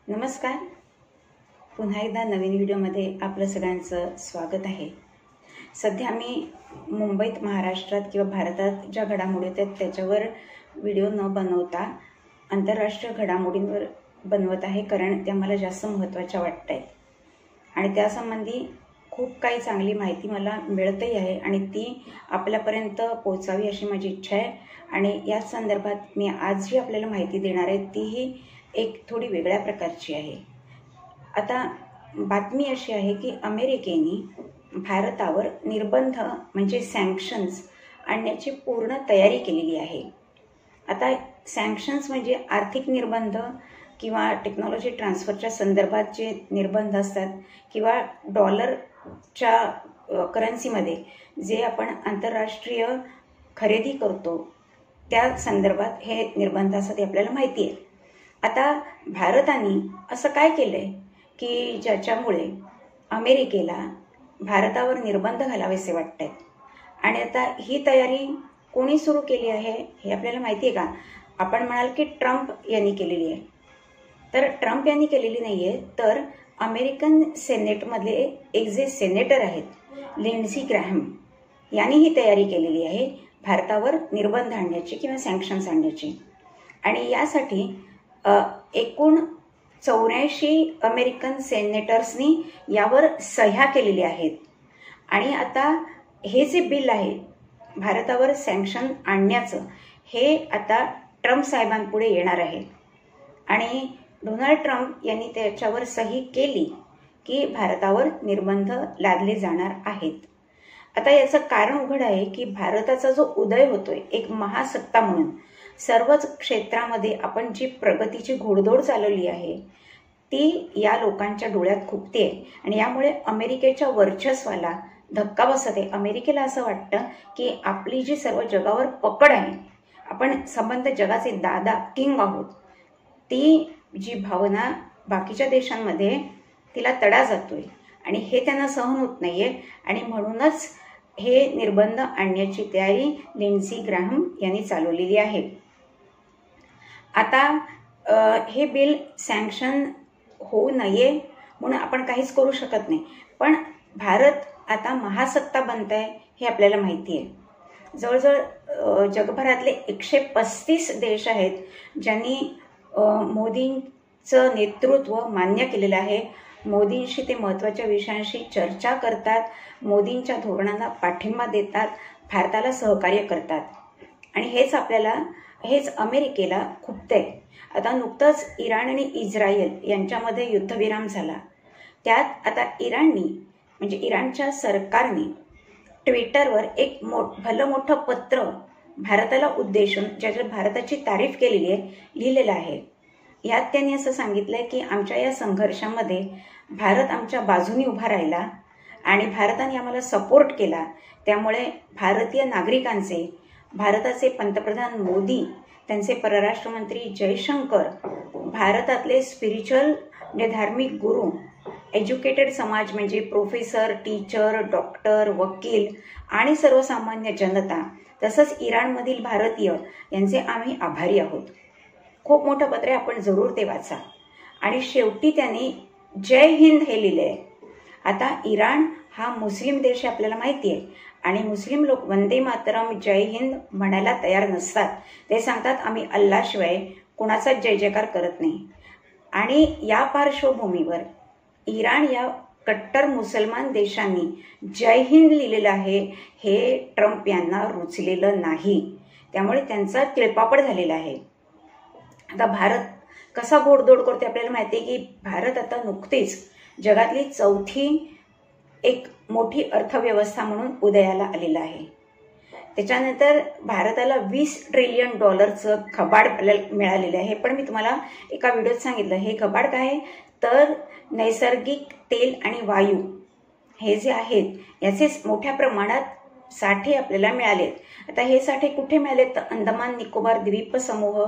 नमस्कार. पुन्हा एकदा नवीन व्हिडिओमध्ये आपलं सगळ्यांचं स्वागत आहे. सध्या मी मुंबईत, महाराष्ट्रात किंवा भारतात ज्या घडामोडी होतात त्याच्यावर व्हिडिओ न बनवता आंतरराष्ट्रीय घडामोडींवर बनवत आहे, कारण त्या मला जास्त महत्त्वाच्या वाटत आहेत आणि त्यासंबंधी खूप काही चांगली माहिती मला मिळतही आहे आणि ती आपल्यापर्यंत पोहोचावी अशी माझी इच्छा आहे. आणि या संदर्भात मी आज जी आपल्याला माहिती देणार आहे तीही एक थोडी वेगळ्या प्रकारची आहे. आता बातमी अशी आहे की अमेरिकेने भारतावर निर्बंध म्हणजे सँक्शन्स आणण्याची पूर्ण तयारी केलेली आहे. आता सँक्शन्स म्हणजे आर्थिक निर्बंध किंवा टेक्नॉलॉजी ट्रान्सफरच्या संदर्भात जे निर्बंध असतात किंवा डॉलरच्या करन्सीमध्ये जे आपण आंतरराष्ट्रीय खरेदी करतो त्या संदर्भात हे निर्बंध असतात, हे आपल्याला माहिती आहे. आता भारताने असं काय केलं आहे की ज्याच्यामुळे अमेरिकेला भारतावर निर्बंध घालावेसे वाटत आहेत. आणि आता ही तयारी कोणी सुरू केली आहे हे आपल्याला माहिती आहे का? आपण म्हणाल की ट्रम्प यांनी केलेली आहे. तर ट्रम्प यांनी केलेली नाही आहे, तर अमेरिकन सेनेटमधले एक जे सेनेटर आहेत लिंडझी ग्रॅहम यांनी ही तयारी केलेली आहे भारतावर निर्बंध आणण्याची किंवा सँक्शन्स आणण्याची. आणि यासाठी एकूण 84 अमेरिकन सेनेटर्सनी यावर सह्या केलेल्या आहेत. आणि आता हे जे बिल आहे भारतावर सँक्शन आणण्याचं, हे आता ट्रम्प साहेबांपुढे येणार आहे आणि डोनाल्ड ट्रम्प यांनी त्याच्यावर सही केली की भारतावर निर्बंध लादले जाणार आहेत. आता याचं कारण उघड आहे की भारताचा जो उदय होतोय एक महासत्ता म्हणून, सर्वच क्षेत्रामध्ये आपण जी प्रगतीची घोडदौड चालवली आहे ती या लोकांच्या डोळ्यात खुपते आणि यामुळे अमेरिकेच्या वर्चस्वाला धक्का बसत आहे. अमेरिकेला असं वाटतं की आपली जी सर्व जगावर पकड आहे, आपण संबंध जगाचे दादा किंग आहोत, ती जी भावना बाकीच्या देशांमध्ये तिला तडा जातोय आणि हे त्यांना सहन होत नाहीये. आणि म्हणूनच हे निर्बंध आणण्याची तयारी लिंडझी ग्रॅहम यांनी चालवलेली आहे. आता हे बिल सँक्शन होऊ नये म्हणून आपण काहीच करू शकत नाही, पण भारत आता महासत्ता बनत आहे हे आपल्याला माहिती आहे. जवळजवळ जगभरातले 135 देश आहेत ज्यांनी मोदींचं नेतृत्व मान्य केलेलं आहे. मोदींशी ते महत्त्वाच्या विषयांशी चर्चा करतात, मोदींच्या धोरणांना पाठिंबा देतात, भारताला सहकार्य करतात. आणि हेच अमेरिकेला खुपतंय. आता नुकतंच इराण आणि इस्रायल यांच्यामध्ये युद्धविराम झाला. त्यात आता इराणच्या सरकारने ट्विटरवर एक भलं मोठं पत्र भारताला उद्देशून ज्याच्यात भारताची तारीफ केलेली आहे लिहिलेलं आहे. यात त्यांनी असं सांगितलंय की आमच्या या संघर्षामध्ये भारत आमच्या बाजूनी उभा राहिला आणि भारताने आम्हाला सपोर्ट केला. त्यामुळे भारतीय नागरिकांचे, भारताचे पंतप्रधान मोदी, त्यांचे परराष्ट्र मंत्री जयशंकर, भारतातले स्पिरिच्युअल म्हणजे धार्मिक गुरु, एज्युकेटेड समाज म्हणजे प्रोफेसर, टीचर, डॉक्टर, वकील आणि सर्वसामान्य जनता, तसंच इराणमधील भारतीय यांचे आम्ही आभारी आहोत. खूप मोठं पत्र आहे, आपण जरूर ते वाचा. आणि शेवटी त्यांनी जय हिंद हे लिहिले आहे. आता इराण हा मुस्लिम देश आहे आपल्याला माहिती आहे आणि मुस्लिम लोक वंदे मातरम, जय हिंद म्हणायला तयार नसतात. ते सांगतात आम्ही अल्लाशिवाय कोणाचाच जय जयकार करत नाही. आणि या पार्श्वभूमीवर इराण या कट्टर मुसलमान देशांनी जय हिंद लिहिलेलं आहे, हे ट्रम्प यांना रुचलेलं नाही. त्यामुळे त्यांचा तिळपापड झालेला आहे. आता भारत कसा घोडदौड करते आपल्याला माहिती आहे की भारत आता नुकतीच जगातली 4थी एक मोठी अर्थव्यवस्था म्हणून उदयाला आलेला आहे. त्याच्यानंतर भारताला $20 ट्रिलियन घबाड मिळालेलं आहे. पण मी तुम्हाला एका व्हिडिओत सांगितलं हे घबाड काय आहे, तर नैसर्गिक तेल आणि वायू हे जे आहेत याचे मोठ्या प्रमाणात साठे आपल्याला मिळालेत. आता हे साठे कुठे मिळालेत, तर अंदमान निकोबार द्वीप समूह,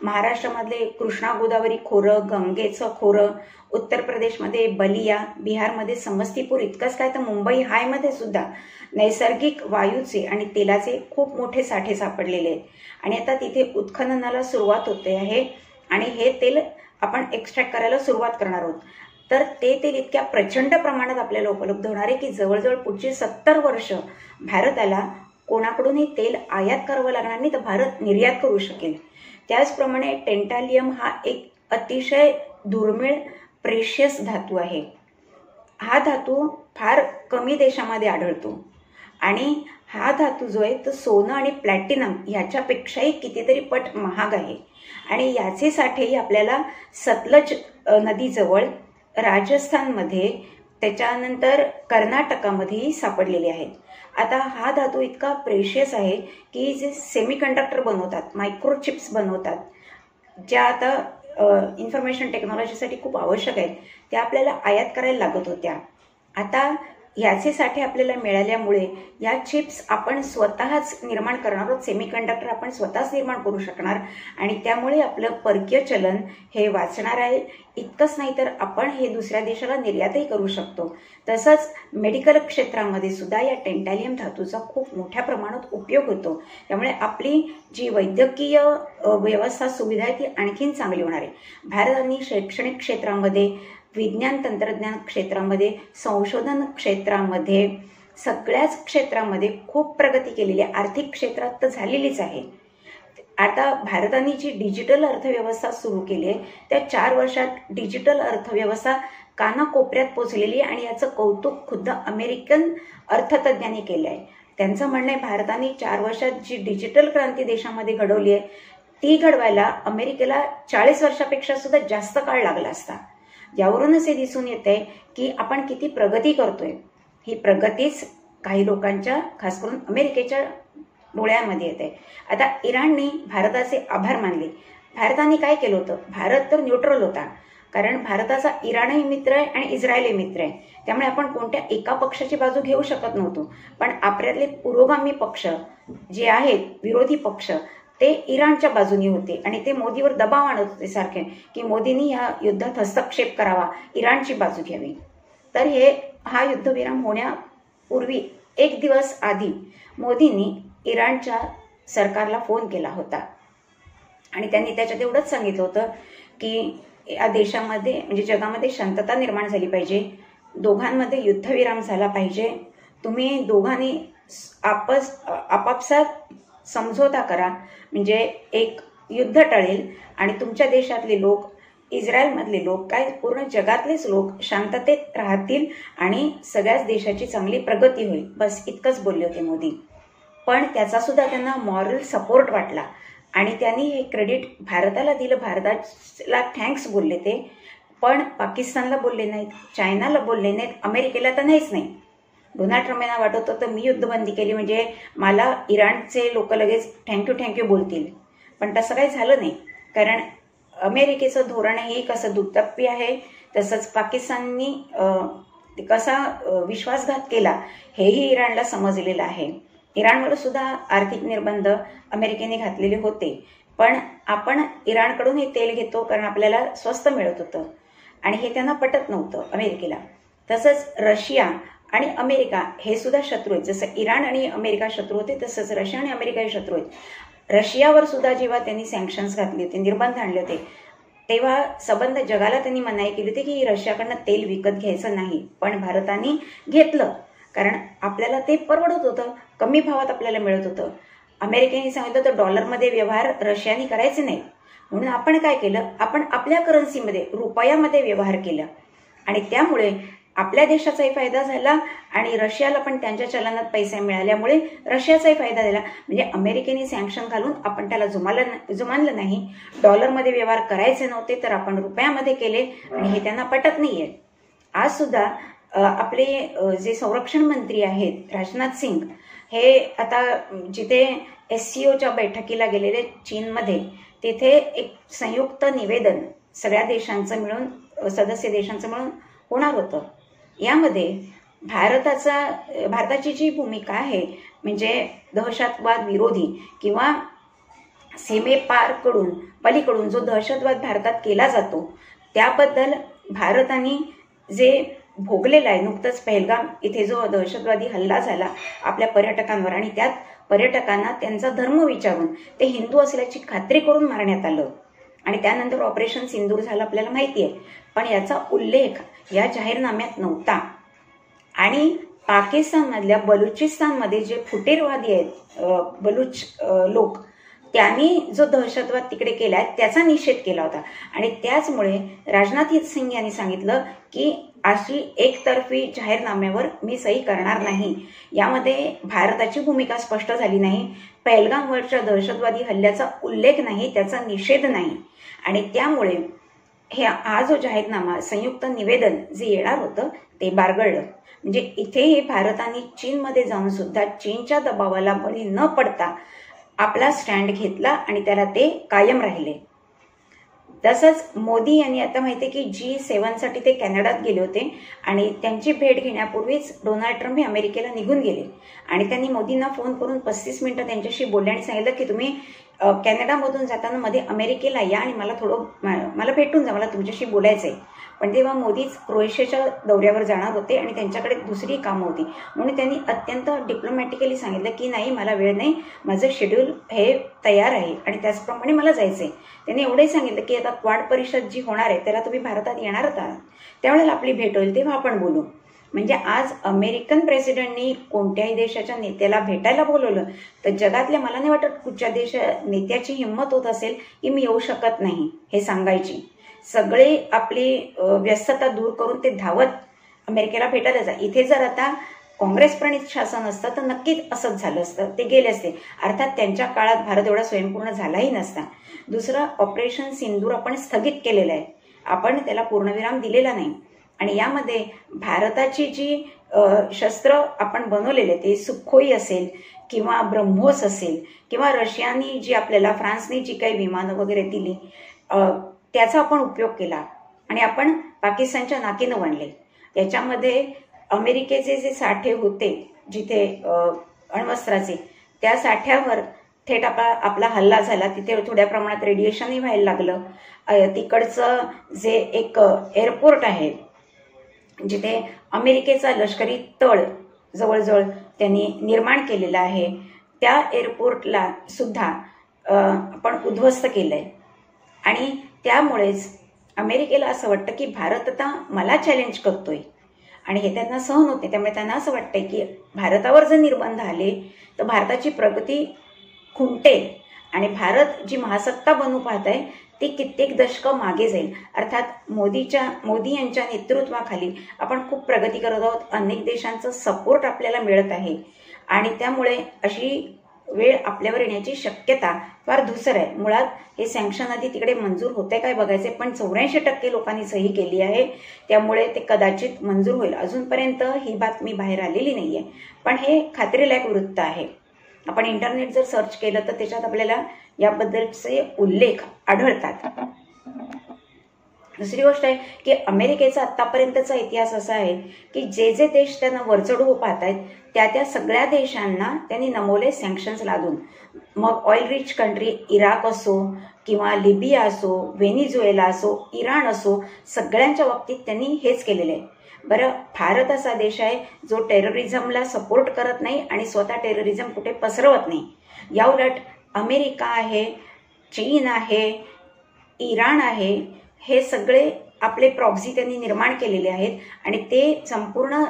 महाराष्ट्रामधले कृष्णा गोदावरी खोरं, गंगेचं खोरं, उत्तर प्रदेशमध्ये बलिया, बिहारमध्ये समस्तीपूर, इतकंच काय तर मुंबई हायमध्ये सुद्धा नैसर्गिक वायूचे आणि तेलाचे खूप मोठे साठे सापडलेले आहेत. आणि आता तिथे उत्खननाला सुरुवात होते आहे आणि हे तेल आपण एक्स्ट्रॅक्ट करायला सुरुवात करणार आहोत. तर ते तेल इतक्या प्रचंड प्रमाणात आपल्याला उपलब्ध होणार आहे की जवळजवळ पुढची 70 वर्ष भारताला कोणाकडूनही तेल आयात करावं लागणार नाही, तर भारत निर्यात करू शकेल. त्याचप्रमाणे टेंटालियम हा एक अतिशय दुर्मिळ प्रेशियस धातू आहे. हा धातू फार कमी देशामध्ये आढळतो आणि हा धातू जो आहे तो सोनं आणि प्लॅटिनम ह्याच्यापेक्षाही कितीतरी पट महाग आहे. आणि याचे साठेही आपल्याला सतलज नदीजवळ राजस्थानमध्ये, त्याच्यानंतर कर्नाटकामध्येही सापडलेले आहेत. आता हा धातू इतका प्रेशियस आहे की जे सेमीकंडक्टर बनवतात, मायक्रोचिप्स बनवतात, ज्या आता इन्फॉर्मेशन टेक्नॉलॉजीसाठी खूप आवश्यक आहेत, त्या आपल्याला आयात करायला लागत होत्या. आता याचे साठे आपल्याला मिळाल्यामुळे या चिप्स आपण स्वतःच निर्माण करणार आहोत. सेमीकंडक्टर आपण स्वतःच निर्माण करू शकणार आणि त्यामुळे आपलं परकीय चलन हे वाचणार आहे. इतकंच नाही तर आपण हे दुसऱ्या देशाला निर्यातही करू शकतो. तसंच मेडिकल क्षेत्रामध्ये सुद्धा या टेंटालियम धातूचा खूप मोठ्या प्रमाणात उपयोग होतो. त्यामुळे आपली जी वैद्यकीय व्यवस्था सुविधा आहे ती आणखीन चांगली होणार आहे. भारताने शैक्षणिक क्षेत्रामध्ये, विज्ञान तंत्रज्ञान क्षेत्रामध्ये, संशोधन क्षेत्रामध्ये, सगळ्याच क्षेत्रामध्ये खूप प्रगती केलेली आहे. आर्थिक क्षेत्रात तर झालेलीच आहे. आता भारताने जी डिजिटल अर्थव्यवस्था सुरू केली आहे त्या 4 वर्षात डिजिटल अर्थव्यवस्था कानाकोपऱ्यात पोहोचलेली आहे आणि याचं कौतुक खुद्द अमेरिकन अर्थतज्ञांनी केलं आहे. त्यांचं म्हणणं आहे भारताने 4 वर्षात जी डिजिटल क्रांती देशामध्ये घडवली आहे ती घडवायला अमेरिकेला 40 वर्षापेक्षा सुद्धा जास्त काळ लागला असता. यावरूनच हे दिसून येते की आपण किती प्रगती करतोय. ही प्रगतीच काही लोकांच्या, खास करून अमेरिकेच्या डोळ्यांमध्ये येते. आता इराणने भारताचे आभार मानले. भारताने काय केलं होतं? भारत तर न्यूट्रल होता, कारण भारताचा इराणही मित्र आहे आणि इस्रायलही मित्र आहे. त्यामुळे आपण कोणत्या एका पक्षाची बाजू घेऊ शकत नव्हतो. पण आपल्यातले पुरोगामी पक्ष जे आहेत, विरोधी पक्ष, ते इराणच्या बाजूनी होते आणि ते मोदीवर दबाव आणत होते सारखे की मोदींनी या युद्धात हस्तक्षेप करावा, इराणची बाजू घ्यावी. तर हा युद्धविराम होण्यापूर्वी 1 दिवस आधी मोदींनी इराणच्या सरकारला फोन केला होता आणि त्यांनी त्याच्यात एवढंच सांगितलं होतं की या देशामध्ये, म्हणजे जगामध्ये शांतता निर्माण झाली पाहिजे, दोघांमध्ये युद्धविराम झाला पाहिजे, तुम्ही दोघांनी आपापसात समझोता करा, म्हणजे एक युद्ध टळेल आणि तुमच्या देशातले लोक, इस्रायलमधले लोक, काय पूर्ण जगातलेच लोक शांततेत राहतील आणि सगळ्याच देशाची चांगली प्रगती होईल. बस इतकंच बोलले होते मोदी. पण त्याचा सुद्धा त्यांना मॉरल सपोर्ट वाटला आणि त्यांनी हे क्रेडिट भारताला दिलं. भारताला थँक्स बोलले ते, पण पाकिस्तानला बोलले नाहीत, चायनाला बोलले नाहीत, अमेरिकेला तर नाहीच नाही. डोनाल्ड ट्रम्प यांना वाटत होतं मी युद्धबंदी केली म्हणजे मला इराणचे लोक लगेच थँक्यू बोलतील. पण तसं काही झालं नाही, कारण अमेरिकेचं धोरण हे कसं दुटप्पी आहे, तसंच पाकिस्ताननी कसा विश्वासघात केला हेही इराणला समजलेलं आहे. इराणवर सुद्धा आर्थिक निर्बंध अमेरिकेने घातलेले होते, पण आपण इराणकडून हे तेल घेतो कारण आपल्याला स्वस्त मिळत होतं आणि हे त्यांना पटत नव्हतं अमेरिकेला. तसंच रशिया आणि अमेरिका हे सुद्धा शत्रू आहेत. जसं इराण आणि अमेरिका शत्रू होते तसंच रशिया आणि अमेरिका हे शत्रू आहेत. रशियावर सुद्धा जेव्हा त्यांनी सँक्शन्स घातले होते, निर्बंध आणले होते, तेव्हा संबंध जगाला त्यांनी मनाई केली होती की रशियाकडनं तेल विकत घ्यायचं नाही. पण भारताने घेतलं कारण आपल्याला ते परवडत होतं, कमी भावात आपल्याला मिळत होतं. अमेरिकेने सांगितलं तर डॉलरमध्ये व्यवहार रशियाने करायचे नाही, म्हणून आपण काय केलं, आपण आपल्या करन्सीमध्ये, रुपयामध्ये व्यवहार केला आणि त्यामुळे आपल्या देशाचाही फायदा झाला आणि रशियाला पण त्यांच्या चलनात पैसे मिळाल्यामुळे रशियाचाही फायदा झाला. म्हणजे अमेरिकेने सँक्शन घालून आपण त्याला जुमानलं नाही. डॉलरमध्ये व्यवहार करायचे नव्हते तर आपण रुपयामध्ये केले आणि हे त्यांना पटत नाहीये. आज सुद्धा आपले जे संरक्षण मंत्री आहेत राजनाथ सिंग हे आता जिथे SCOच्या बैठकीला गेलेले चीनमध्ये, तिथे एक संयुक्त निवेदन सगळ्या देशांचं मिळून, सदस्य देशांचं मिळून होणार होतं. यामध्ये भारताची जी भूमिका आहे, म्हणजे दहशतवाद विरोधी किंवा पलीकडून जो दहशतवाद भारतात केला जातो त्याबद्दल भारताने जे भोगलेला आहे, नुकतंच पहलगाम इथे जो दहशतवादी हल्ला झाला आपल्या पर्यटकांवर आणि त्यात पर्यटकांना त्यांचा धर्म विचारून ते हिंदू असल्याची खात्री करून मारण्यात आलं आणि त्यानंतर ऑपरेशन सिंदूर झालं आपल्याला माहिती आहे, पण याचा उल्लेख या जाहीरनाम्यात नव्हता. आणि पाकिस्तानमधल्या बलुचिस्तानमध्ये जे फुटीरवादी आहेत बलुच लोक, त्यांनी जो दहशतवाद तिकडे केलाय त्याचा निषेध केला होता. आणि त्याचमुळे राजनाथ सिंग यांनी सांगितलं की अशी एकतर्फी जाहीरनाम्यावर मी सही करणार नाही. यामध्ये भारताची भूमिका स्पष्ट झाली नाही, पहलगामवरच्या दहशतवादी हल्ल्याचा उल्लेख नाही, त्याचा निषेध नाही. आणि त्यामुळे हा जो जाहीरनामा संयुक्त निवेदन जे येणार होतं ते बारगळलं. म्हणजे इथेही भारताने चीनमध्ये जाऊन सुद्धा चीनच्या दबावाला बळी न पडता आपला स्टँड घेतला आणि त्याला ते कायम राहिले. तसंच मोदी यांनी आता माहिती आहे की G7 साठी ते कॅनडात गेले होते आणि त्यांची भेट घेण्यापूर्वीच डोनाल्ड ट्रम्प हे अमेरिकेला निघून गेले. आणि त्यांनी मोदींना फोन करून 35 मिनिटं त्यांच्याशी बोलले आणि सांगितलं की तुम्ही कॅनडामधून जाताना मध्ये अमेरिकेला या आणि मला भेटून जा, मला तुमच्याशी बोलायचं आहे. पण तेव्हा मोदीच क्रोएशियाच्या दौऱ्यावर जाणार होते आणि त्यांच्याकडे दुसरी कामं होती, म्हणून त्यांनी अत्यंत डिप्लोमॅटिकली सांगितलं की नाही, मला वेळ नाही, माझं शेड्यूल हे तयार आहे आणि त्याचप्रमाणे मला जायचं आहे. त्यांनी एवढंही सांगितलं की आता क्वाड परिषद जी होणार आहे त्याला तुम्ही भारतात येणार आहात, त्यावेळेला आपली भेट होईल, तेव्हा आपण बोलू. म्हणजे आज अमेरिकन प्रेसिडेंटनी कोणत्याही देशाच्या नेत्याला भेटायला बोलवलं तर जगातल्या मला नाही वाटत कुठच्या नेत्याची हिंमत होत असेल की मी येऊ शकत नाही हे सांगायची. सगळे आपली व्यस्तता दूर करून ते धावत अमेरिकेला भेटायला जा. इथे जर आता काँग्रेस प्रणित शासन असतं तर नक्कीच असंच झालं असतं, ते गेले असते. अर्थात त्यांच्या काळात भारत एवढा स्वयंपूर्ण झालाही नसता. दुसरं, ऑपरेशन सिंदूर आपण स्थगित केलेलं आहे, आपण त्याला पूर्णविराम दिलेला नाही. आणि यामध्ये भारताची जी शस्त्र आपण बनवलेले ते सुखोई असेल किंवा ब्रह्मोस असेल किंवा रशियानी जी आपल्याला फ्रान्सने जी काही विमानं वगैरे दिली त्याचा आपण उपयोग केला आणि आपण पाकिस्तानच्या नाकीनं वणले. याच्यामध्ये अमेरिकेचे जे साठे होते जिथे अण्वस्त्राचे, त्या साठ्यावर थेट आपला हल्ला झाला. तिथे थोड्या प्रमाणात रेडिएशनही व्हायला लागलं. तिकडचं जे एक एअरपोर्ट आहे जिथे अमेरिकेचा लष्करी तळ जवळजवळ त्यांनी निर्माण केलेला आहे, त्या एअरपोर्टला सुद्धा आपण उद्ध्वस्त केलंय. आणि त्यामुळेच अमेरिकेला असं वाटतं की भारत आता मला चॅलेंज करतोय आणि हे त्यांना सहन होते. त्यामुळे त्यांना असं वाटतंय की भारतावर जर निर्बंध आले तर भारताची प्रगती खुंटेल आणि भारत जी महासत्ता बनू पाहत आहे ती कित्येक दशकं मागे जाईल. अर्थात मोदी यांच्या नेतृत्वाखाली आपण खूप प्रगती करत आहोत, अनेक देशांचं सपोर्ट आपल्याला मिळत आहे आणि त्यामुळे अशी वेळ आपल्यावर येण्याची शक्यता फार धुसर आहे. मुळात हे सँक्शन आधी तिकडे मंजूर होते काय बघायचे, पण 84% लोकांनी सही केली आहे, त्यामुळे ते कदाचित मंजूर होईल. अजूनपर्यंत ही बातमी बाहेर आलेली नाहीये, पण हे खात्रीलायक वृत्त आहे. आपण इंटरनेट जर सर्च केलं तर त्याच्यात आपल्याला याबद्दलचे उल्लेख आढळतात. दुसरी गोष्ट आहे की अमेरिकेचा आतापर्यंतचा इतिहास असा आहे की जे देश त्यांना वरचढू पाहत आहेत त्या सगळ्या देशांना त्यांनी नमवले सँक्शन्स लादून. मग ऑइल रिच कंट्री इराक असो किंवा लिबिया असो, व्हेनेझुएला असो, इराण असो, सगळ्यांच्या बाबतीत त्यांनी हेच केलेले आहे. बरं, भारत असा देश आहे जो टेररिझमला सपोर्ट करत नाही आणि स्वतः टेररिझम कुठे पसरवत नाही. याउलट अमेरिका आहे, चीन आहे, इराण आहे, हे सगळे आपले प्रॉक्सी त्यांनी निर्माण केलेले आहेत आणि ते संपूर्ण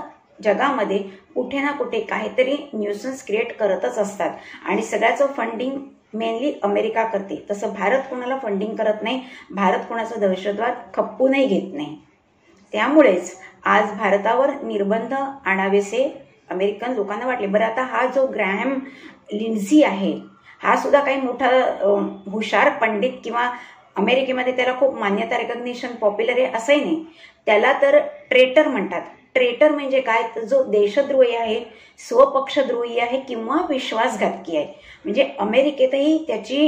जगामध्ये कुठे ना कुठे काहीतरी न्यूसन्स क्रिएट करतच असतात आणि सगळ्याचं फंडिंग मेनली अमेरिका करते. तसं भारत कोणाला फंडिंग करत नाही, भारत कोणाचा दहशतवाद खप्पूनही घेत नाही. त्यामुळेच आज भारतावर निर्बंध आणावेसे अमेरिकन लोकांना वाटले. बरं, आता हा जो ग्रॅहम लिंडझी आहे हा सुद्धा काही मोठा हुशार पंडित किंवा अमेरिकेमध्ये त्याला खूप मान्यता रिकॉग्निशन पॉप्युलर आहे असंही नाही. त्याला तर ट्रेटर म्हणतात. ट्रेटर म्हणजे काय, तर जो देशद्रोही आहे, स्वपक्षद्रोही आहे किंवा विश्वासघातकी आहे. म्हणजे अमेरिकेतही त्याची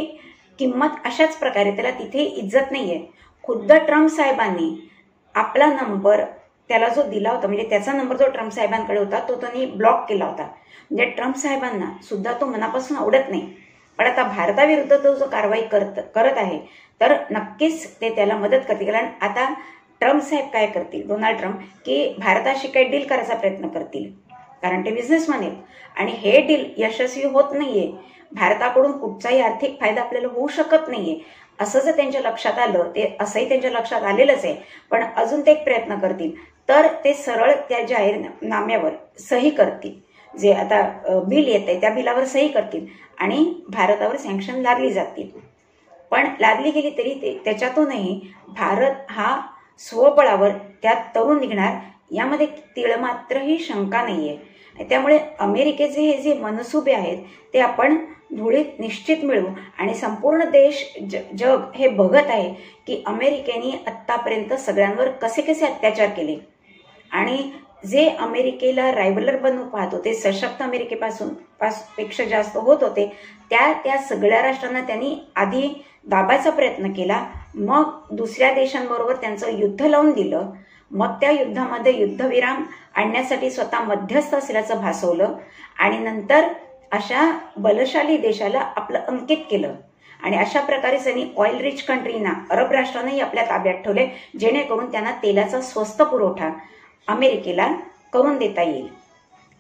किंमत अशाच प्रकारे, त्याला तिथे इज्जत नाहीये. खुद्द ट्रम्प साहेबांनी आपला नंबर त्याला जो दिला होता, म्हणजे त्याचा नंबर जो ट्रम्प साहेबांकडे होता तो त्यांनी ब्लॉक केला होता. म्हणजे ट्रम्प साहेबांना सुद्धा तो मनापासून आवडत नाही. पण आता भारताविरुद्ध तो जो कारवाई करत आहे तर नक्कीच ते त्याला मदत करतील. कारण आता ट्रम्प साहेब काय करतील, डोनाल्ड ट्रम्प, की भारताशी काही डील करायचा प्रयत्न करतील, कारण ते बिझनेसमॅन आहेत आणि हे डील यशस्वी होत नाहीये. भारताकडून कुठचाही आर्थिक फायदा आपल्याला होऊ शकत नाहीये. असं जर त्यांच्या लक्षात आलं, ते असंही त्यांच्या लक्षात आलेलंच आहे, पण अजून ते एक प्रयत्न करतील, तर ते सरळ त्या जाहीरनाम्यावर सही करतील. जे आता बिल येते त्या बिलावर सही करतील आणि भारतावर सँक्शन लादली जातील. पण लादली गेली तरी त्याच्यातूनही भारत हा स्वबळावर त्यात तरुण निघणार यामध्ये तिळमात्रही शंका नाहीये. त्यामुळे अमेरिकेचे हे जे मनसुबे आहेत ते आपण धुळीत निश्चित मिळवू आणि संपूर्ण देश जग हे बघत आहे की अमेरिकेने आत्तापर्यंत सगळ्यांवर कसे कसे अत्याचार केले आणि जे अमेरिकेला रायव्हलर बनवून पाहत होते, सशक्त अमेरिकेपासून पेक्षा जास्त होत होते, त्या सगळ्या राष्ट्रांना त्यांनी आधी दाबायचा प्रयत्न केला, मग दुसऱ्या देशांबरोबर त्यांचं युद्ध लावून दिलं, मग त्या युद्धामध्ये युद्धविराम आणण्यासाठी स्वतः मध्यस्थ असल्याचं भासवलं आणि नंतर अशा बलशाली देशाला आपलं अंकित केलं. आणि अशा प्रकारे त्यांनी ऑइल रिच कंट्रीना, अरब राष्ट्रांनाही आपल्या ताब्यात ठेवले, जेणेकरून त्यांना तेलाचा स्वस्त पुरवठा अमेरिकेला करून देता येईल.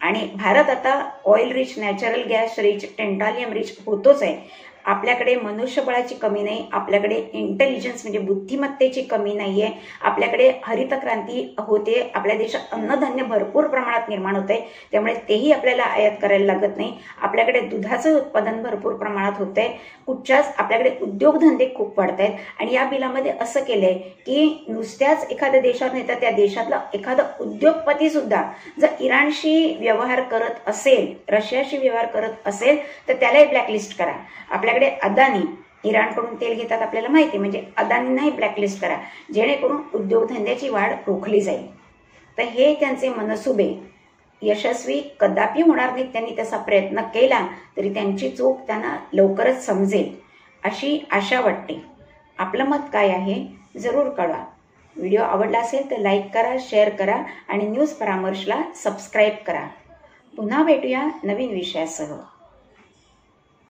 आणि भारत आता oil rich, natural gas rich, tantalum rich होतोच आहे. आपल्याकडे मनुष्यबळाची कमी नाही, आपल्याकडे इंटेलिजन्स म्हणजे बुद्धिमत्तेची कमी नाहीये, आपल्याकडे हरित क्रांती होते, आपल्या देशात अन्नधान्य भरपूर प्रमाणात निर्माण होत आहे, त्यामुळे तेही आपल्याला आयात करायला लागत नाही. आपल्याकडे दुधाचं उत्पादन भरपूर प्रमाणात होत आहे, कुठच्याच आपल्याकडे उद्योगधंदे खूप वाढत आहेत. आणि या बिलामध्ये असं केलंय की नुसत्याच एखाद्या देशात नाही तर त्या देशातला एखादा उद्योगपती सुद्धा जर इराणशी व्यवहार करत असेल, रशियाशी व्यवहार करत असेल तर त्यालाही ब्लॅकलिस्ट करा. आपल्याकडे अदानी इराणकडून तेल घेतात आपल्याला माहिती, म्हणजे अदानींनाही ब्लॅकलिस्ट करा, जेणेकरून उद्योगधंद्याची वाढ रोखली जाईल. तर हे त्यांचे मनसुबे यशस्वी कदापि होणार नाहीत. त्यांनी तसा प्रयत्न केला तरी त्यांची चूक त्यांना लवकरच समजेल अशी आशा वाटते. आपलं मत काय आहे जरूर कळवा. व्हिडिओ आवडला असेल तर लाईक करा, शेअर करा आणि न्यूज परामर्शला सबस्क्राईब करा. पुन्हा भेटूया नवीन विषयासह.